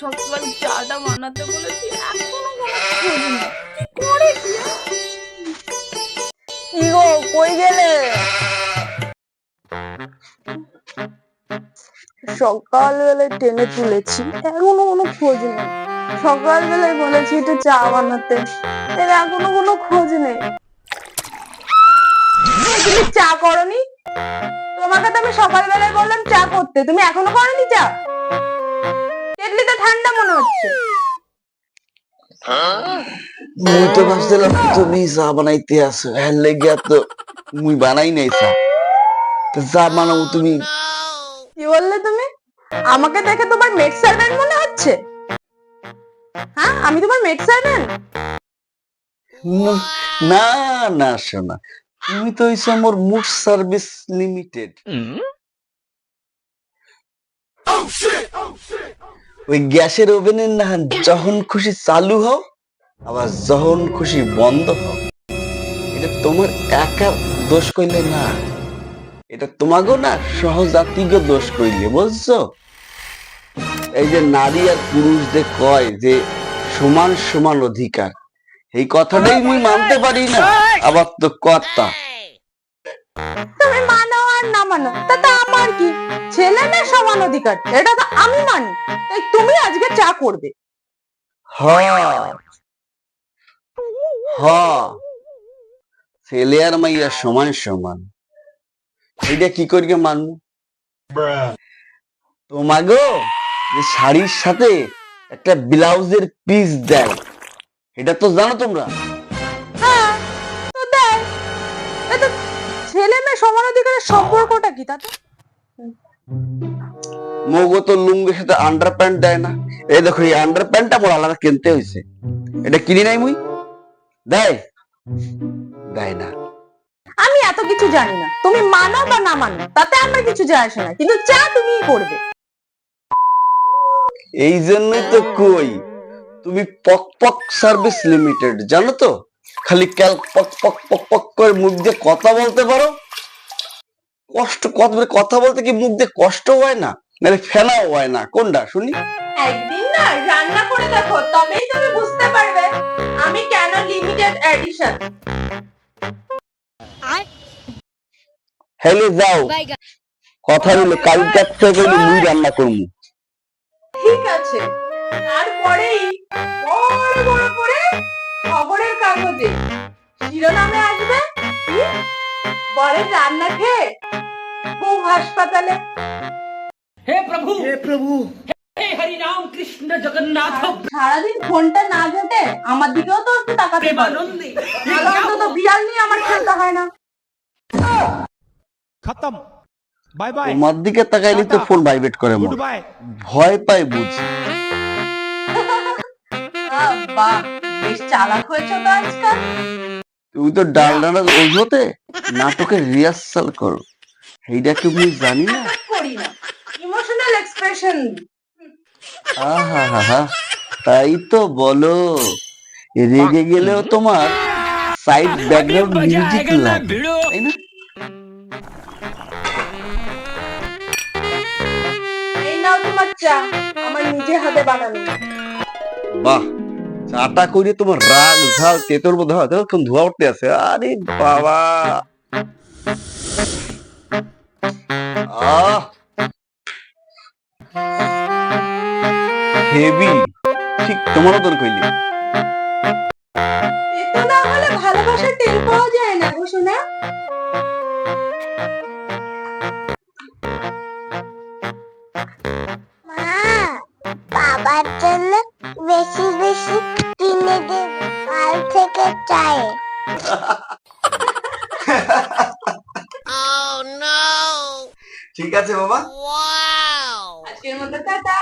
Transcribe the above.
সকাল চাটা বানাতে বলেছি, এখনো কোনো খোঁজ নেই। কি করে টিয়া? কি গো, কই গেলে? সকালবেলায় টেনে তুলেছি, এখনো কোনো খোঁজ নেই। সকালবেলায় বলেছি একটু চা বানাতে, এর এখনো কোনো খোঁজ নেই। তুমি চা করনি? তোমাকে তো আমি সকালবেলায় বললাম চা করতে, তুমি এখনো করনি চা? কেটলিতে ঠান্ডা মনে হচ্ছে। মুই তো ভাবছিলাম তুমি চা বানাইতে আসো, হ্যাঁ লেগে তো মুই বানাই নাই চা। তো চা বানাবো তুমি? কি বললে তুমি? আমাকে দেখে তোমার মেড সার্ভেন্ট মনে হচ্ছে? হ্যাঁ, আমি তোমার মেড সার্ভেন্ট? না না শোনা, তুমি তো হইছো মোর মুড সার্ভিস লিমিটেড। ওই গ্যাসের ওভেনের না যখন খুশি চালু হও, আবার যখন খুশি বন্ধ হও। এটা তোমার একার দোষ কইলে না, এটা তোমাকেও না সহজাতিক দোষ কইলে, বুঝছো? এই যে নারী আর পুরুষদের কয় যে সমান সমান অধিকার, এই কথাটাই মুই মানতে পারি না। আবার তো কথা তুমি মানো আর না মানো তাতে আমার কি? ছেলে মেয়ে সমান অধিকার, এটা তো আমি মানি। তাই তুমি আজকে চা করবে। হ হ ছেলে আর মাইয়া সমান সমান, এটা কি করিকে মানবো? তোমাগো যে শাড়ির সাথে একটা ব্লাউজের পিস দেয়, এটা তো জানো তোমরা? হ্যাঁ, তো দেয়। এতে ছেলে মেয়ে সমান অধিকারের সম্পর্কটা কি তাতে? মগো তো লুঙ্গির সাথে আন্ডার প্যান্ট দেয় না। এই দেখো, এই আন্ডার প্যান্টটা আমার আলাদা কিনতে হয়েছে, এটা কিনি নাই মুই। দেয়? দেয় না। আমি এত কিছু জানি না, তুমি মানো বা না মানো তাতে আমার কিছু যায় আসে না, কিন্তু চা তুমিই করবে। এই জন্যই তো কই তুমি পক পক সার্ভিস লিমিটেড, জানো তো? খালি ক্যাল পক পক পক পক করে মুখ দিয়ে কথা বলতে পারো। কথা বলতে কি মুখ দিয়ে কষ্ট হয় না, নাহলে ফেনাও হয় না? কোনটা শুনি? একদিন না রান্না করে দেখো, তবেই তুমি বুঝতে পারবে আমি কেন লিমিটেড এডিশন। হ্যালো যাও, কথা হলো কালকে থেকে মুই রান্না করবো। ঠিক আছে, তারপরেই বড় বড় করে খবরের কাগজে শিরোনামে আসবে কি? বরের রান্না খেয়ে বউ হাসপাতালে। हे प्रभु हे हरि राम कृष्ण जगन्नाथ সারাদিন ফোনটা না ঘেটে আমার দিকেও তো একটু তাকাতে পারো। प्रेमानंदी তাহলে অন্তত বিড়াল নিয়ে আমার খেলতে হয় না। खत्म। Bye bye. তোমার দিকে তাকাইলে তো ফোন ভাইব্রেট করে, মোর गुड बाय। ভয় পাই বুঝি। বাহ, বেশ চালাক হয়েছো তো আজকাল। তুমি তো ডাল ডানার ওঝোতে নাটকের রিহার্সাল করো, এইটা কি মুই জানি না? করি না, ইমোশনাল এক্সপ্রেশন। আহা হা হা, তাই তো বলো, রেগে গেলেও তোমার সাইড ব্যাকগ্রাউন্ড মিউজিক লাগে, তাই না? এই নাও তোমার চা, আমার নিজে হাতে বানানো। বাহ, চাটা করে তোমার রাগ ঝাল তেতোর মধ্যে হয় তখন ধোয়া উঠতে আছে। আরে বাবা, আহ হেভি, ঠিক তোমার মতন কইলি। এতো না হলে ভালোবাসার টের পাওয়া যায় না গো সোনা। মা, বাবার জন্য বেশি বেশি কিনে দেব কাল থেকে চাই। ঠিক আছে বাবা। আজকের মতো টাটা।